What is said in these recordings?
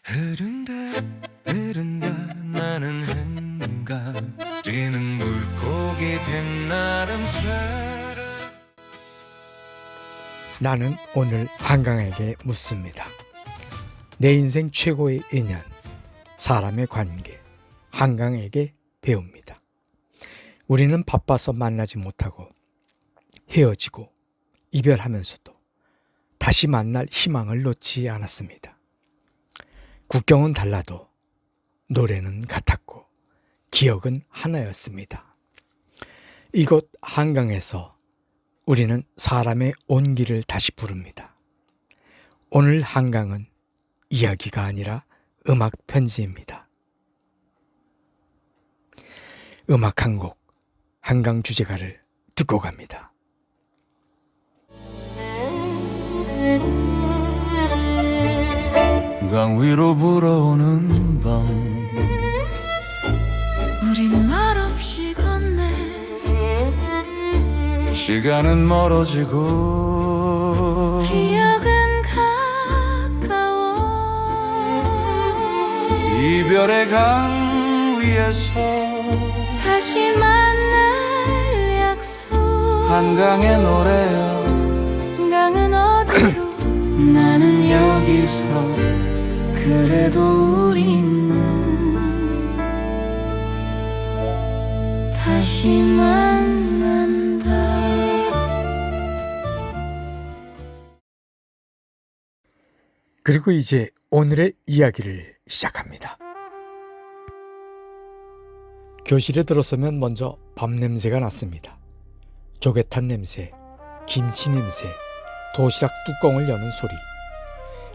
흐른다 흐른다 나는 한강 뛰는 물고기 된 나른새를 나는 오늘 한강에게 묻습니다. 내 인생 최고의 인연, 사람의 관계, 한강에게 배웁니다. 우리는 바빠서 만나지 못하고 헤어지고 이별하면서도 다시 만날 희망을 놓지 않았습니다. 국경은 달라도 노래는 같았고 기억은 하나였습니다. 이곳 한강에서 우리는 사람의 온기를 다시 부릅니다. 오늘 한강은 이야기가 아니라 음악 편지입니다. 음악 한 곡, 한강 주제가를 듣고 갑니다. 강 위로 불어오는 밤 우린 말없이 걷네. 시간은 멀어지고 기억은 가까워. 이별의 강 위에서 다시 만날 약속. 한강의 노래야 강은 어디로 나는 여기서. 그래도 우리는 다시 만난다. 그리고 이제 오늘의 이야기를 시작합니다. 교실에 들어서면 먼저 밥 냄새가 났습니다. 조개탄 냄새, 김치 냄새, 도시락 뚜껑을 여는 소리.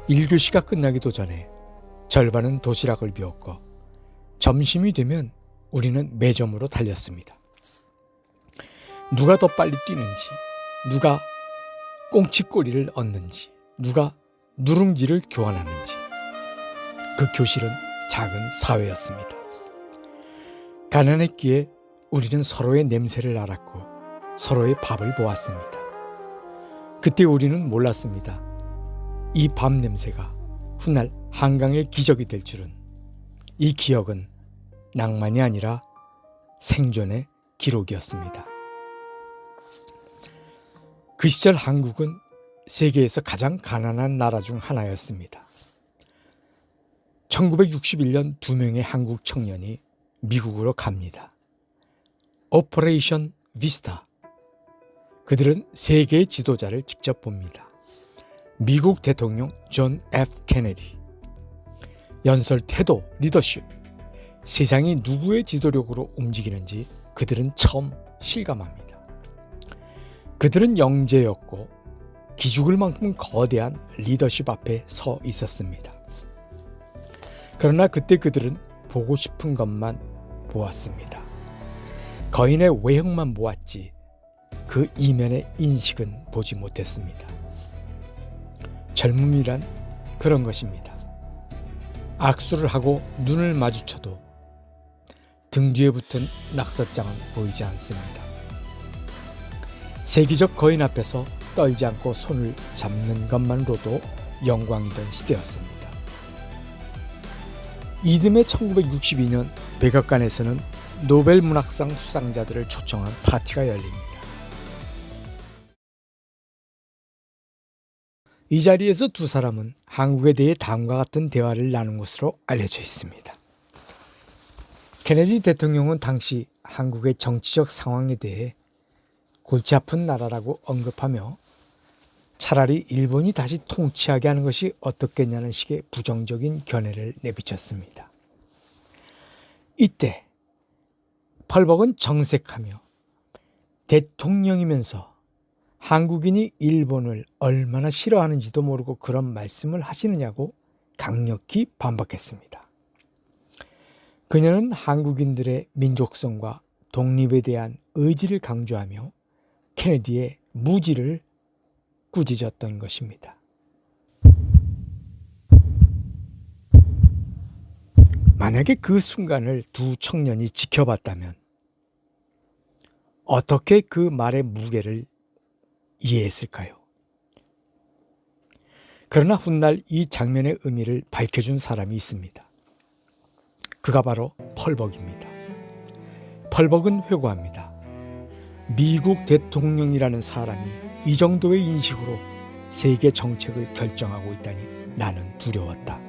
1교시가 끝나기도 전에 절반은 도시락을 비웠고 점심이 되면 우리는 매점으로 달렸습니다. 누가 더 빨리 뛰는지, 누가 꽁치꼬리를 얻는지, 누가 누룽지를 교환하는지. 그 교실은 작은 사회였습니다. 가난했기에 우리는 서로의 냄새를 알았고 서로의 밥을 보았습니다. 그때 우리는 몰랐습니다. 이 밥 냄새가 훗날 한강의 기적이 될 줄은. 이 기억은 낭만이 아니라 생존의 기록이었습니다. 그 시절 한국은 세계에서 가장 가난한 나라 중 하나였습니다. 1961년 2명의 한국 청년이 미국으로 갑니다. 오퍼레이션 비스타. 그들은 세계의 지도자를 직접 봅니다. 미국 대통령 존 F. 케네디. 연설, 태도, 리더십. 세상이 누구의 지도력으로 움직이는지 그들은 처음 실감합니다. 그들은 영재였고 기죽을 만큼 거대한 리더십 앞에 서 있었습니다. 그러나 그때 그들은 보고 싶은 것만 보았습니다. 거인의 외형만 보았지 그 이면의 인식은 보지 못했습니다. 젊음이란 그런 것입니다. 악수를 하고 눈을 마주쳐도 등 뒤에 붙은 낙서장은 보이지 않습니다. 세계적 거인 앞에서 떨지 않고 손을 잡는 것만으로도 영광이던 시대였습니다. 이듬해 1962년 백악관에서는 노벨 문학상 수상자들을 초청한 파티가 열립니다. 이 자리에서 두 사람은 한국에 대해 다음과 같은 대화를 나눈 것으로 알려져 있습니다. 케네디 대통령은 당시 한국의 정치적 상황에 대해 골치 아픈 나라라고 언급하며 차라리 일본이 다시 통치하게 하는 것이 어떻겠냐는 식의 부정적인 견해를 내비쳤습니다. 이때 펄벅은 정색하며 대통령이면서 한국인이 일본을 얼마나 싫어하는지도 모르고 그런 말씀을 하시느냐고 강력히 반박했습니다. 그녀는 한국인들의 민족성과 독립에 대한 의지를 강조하며 케네디의 무지를 꾸짖었던 것입니다. 만약에 그 순간을 두 청년이 지켜봤다면 어떻게 그 말의 무게를 이해했을까요? 그러나 훗날 이 장면의 의미를 밝혀준 사람이 있습니다. 그가 바로 펄벅입니다. 펄벅은 회고합니다. 미국 대통령이라는 사람이 이 정도의 인식으로 세계 정책을 결정하고 있다니 나는 두려웠다.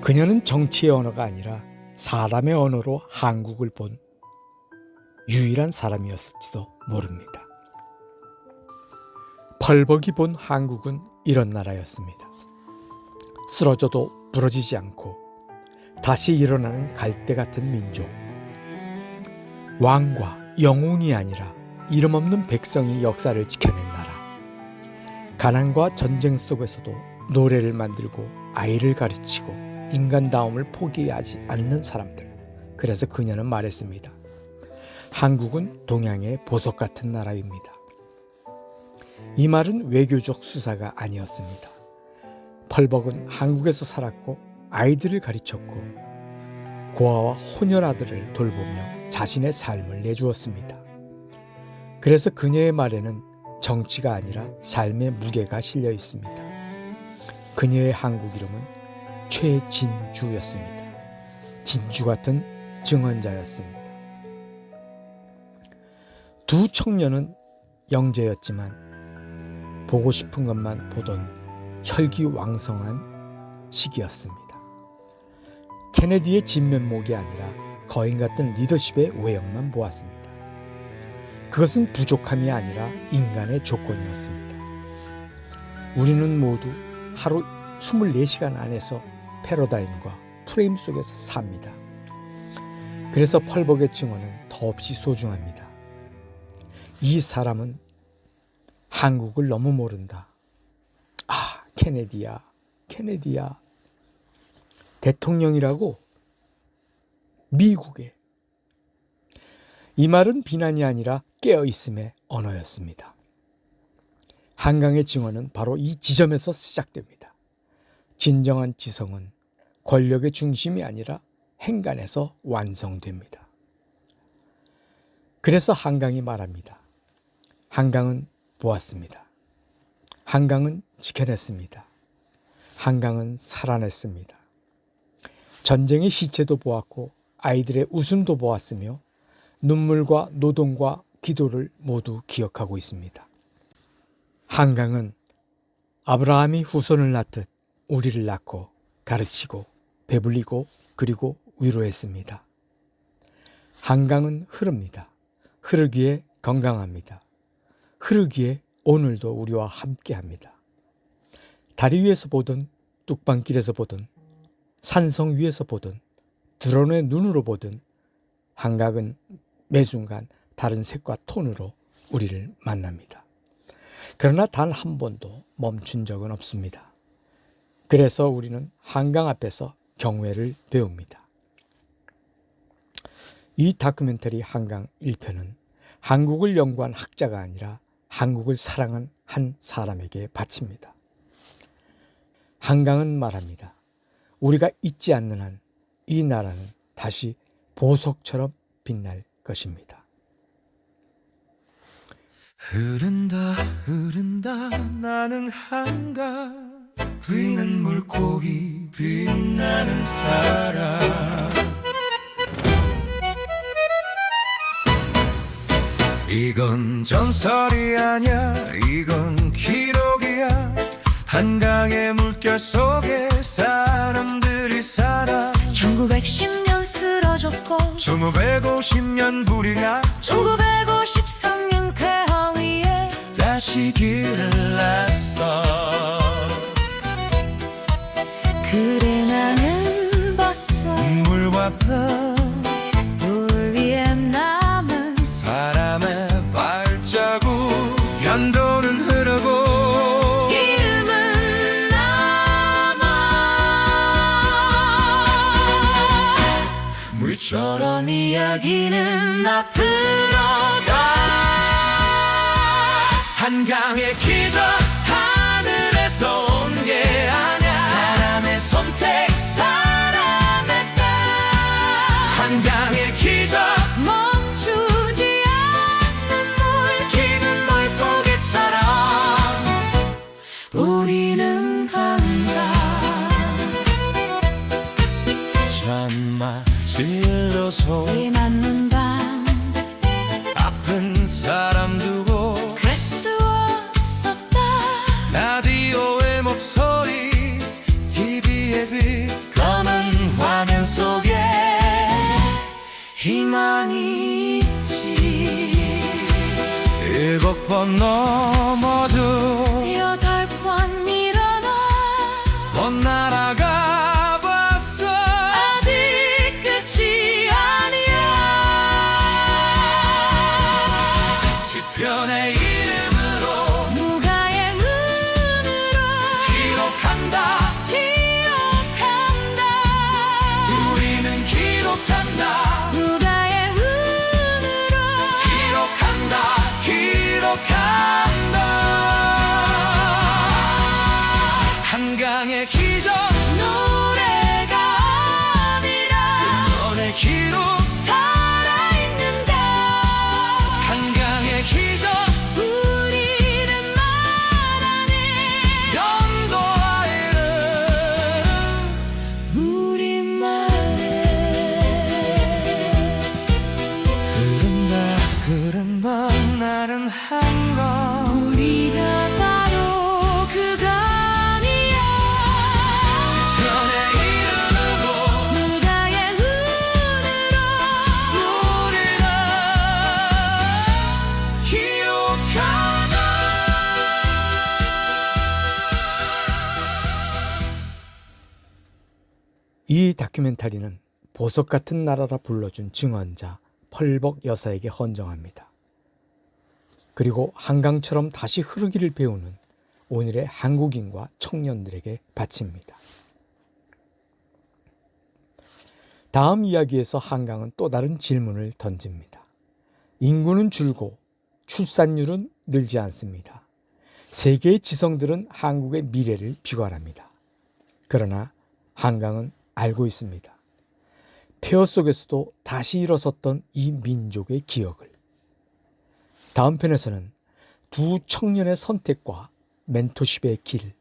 그녀는 정치의 언어가 아니라 사람의 언어로 한국을 본 유일한 사람이었을지도 모릅니다. 펄벅이 본 한국은 이런 나라였습니다. 쓰러져도 부러지지 않고 다시 일어나는 갈대 같은 민족. 왕과 영웅이 아니라 이름 없는 백성이 역사를 지켜낸 나라. 가난과 전쟁 속에서도 노래를 만들고 아이를 가르치고 인간다움을 포기하지 않는 사람들. 그래서 그녀는 말했습니다. 한국은 동양의 보석 같은 나라입니다. 이 말은 외교적 수사가 아니었습니다. 펄벅은 한국에서 살았고 아이들을 가르쳤고 고아와 혼혈아들을 돌보며 자신의 삶을 내주었습니다. 그래서 그녀의 말에는 정치가 아니라 삶의 무게가 실려 있습니다. 그녀의 한국 이름은 최진주였습니다. 진주 같은 증언자였습니다. 두 청년은 영재였지만 보고 싶은 것만 보던 혈기왕성한 시기였습니다. 케네디의 진면목이 아니라 거인 같은 리더십의 외형만 보았습니다. 그것은 부족함이 아니라 인간의 조건이었습니다. 우리는 모두 하루 24시간 안에서 패러다임과 프레임 속에서 삽니다. 그래서 펄벅의 증언은 더없이 소중합니다. 이 사람은 한국을 너무 모른다. 아, 케네디야. 대통령이라고 미국에. 이 말은 비난이 아니라 깨어있음의 언어였습니다. 한강의 증언은 바로 이 지점에서 시작됩니다. 진정한 지성은 권력의 중심이 아니라 행간에서 완성됩니다. 그래서 한강이 말합니다. 한강은 보았습니다. 한강은 지켜냈습니다. 한강은 살아냈습니다. 전쟁의 시체도 보았고 아이들의 웃음도 보았으며 눈물과 노동과 기도를 모두 기억하고 있습니다. 한강은 아브라함이 후손을 낳듯 우리를 낳고 가르치고 배불리고 그리고 위로했습니다. 한강은 흐릅니다. 흐르기에 건강합니다. 흐르기에 오늘도 우리와 함께합니다. 다리 위에서 보든 뚝방길에서 보든 산성 위에서 보든 드론의 눈으로 보든 한강은 매순간 다른 색과 톤으로 우리를 만납니다. 그러나 단 한 번도 멈춘 적은 없습니다. 그래서 우리는 한강 앞에서 경외를 배웁니다. 이 다큐멘터리 한강 1편은 한국을 연구한 학자가 아니라 한국을 사랑한 한 사람에게 바칩니다. 한강은 말합니다. 우리가 잊지 않는 한 이 나라는 다시 보석처럼 빛날 것입니다. 흐른다 나는 한강 비는 물고기 빛나는 사람 이건 전설이 아니야 이건 기록이야 한강의 물결 속에 사람들이 살아 1910년 쓰러졌고 1950년 불이 나 1953년 폐허 위에 다시 길을 냈어 그래 나는 벗어 물과 물 위에 남은 사람의 발자국 연도는 흐르고 이름은 남아 물처럼 이야기는 앞으로 가 한강의 기적 하늘에서 온 게 아냐 사람의 선택 사람의 땅 한강의 기적 멈추지 않는 물기는 물고기처럼 우리는 넘어도 8번 일어나 먼 나라 가봤어. 아직 끝이 아니야. 지편의 이름으로 누가의 눈으로 기록한다. 기억한다. 우리는 기록한다. 누가의 눈으로 기록한다. 한강의 기적 노래가 아니라 너의 기록 살아있는다. 한강의 기적 우리는 말하네. 연도아이는 우리말에 흐른다 나는 한강. 우리가 바로 그간이야. 지편의 이름으로 누가의 눈으로 우리는 기억한다. 이 다큐멘터리는 보석 같은 나라라 불러준 증언자 펄벅 여사에게 헌정합니다. 그리고 한강처럼 다시 흐르기를 배우는 오늘의 한국인과 청년들에게 바칩니다. 다음 이야기에서 한강은 또 다른 질문을 던집니다. 인구는 줄고 출산율은 늘지 않습니다. 세계의 지성들은 한국의 미래를 비관합니다. 그러나 한강은 알고 있습니다. 폐허 속에서도 다시 일어섰던 이 민족의 기억을. 다음 편에서는 두 청년의 선택과 멘토십의 길,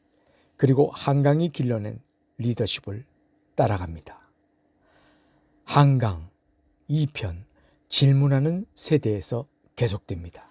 그리고 한강이 길러낸 리더십을 따라갑니다. 한강 2편 질문하는 세대에서 계속됩니다.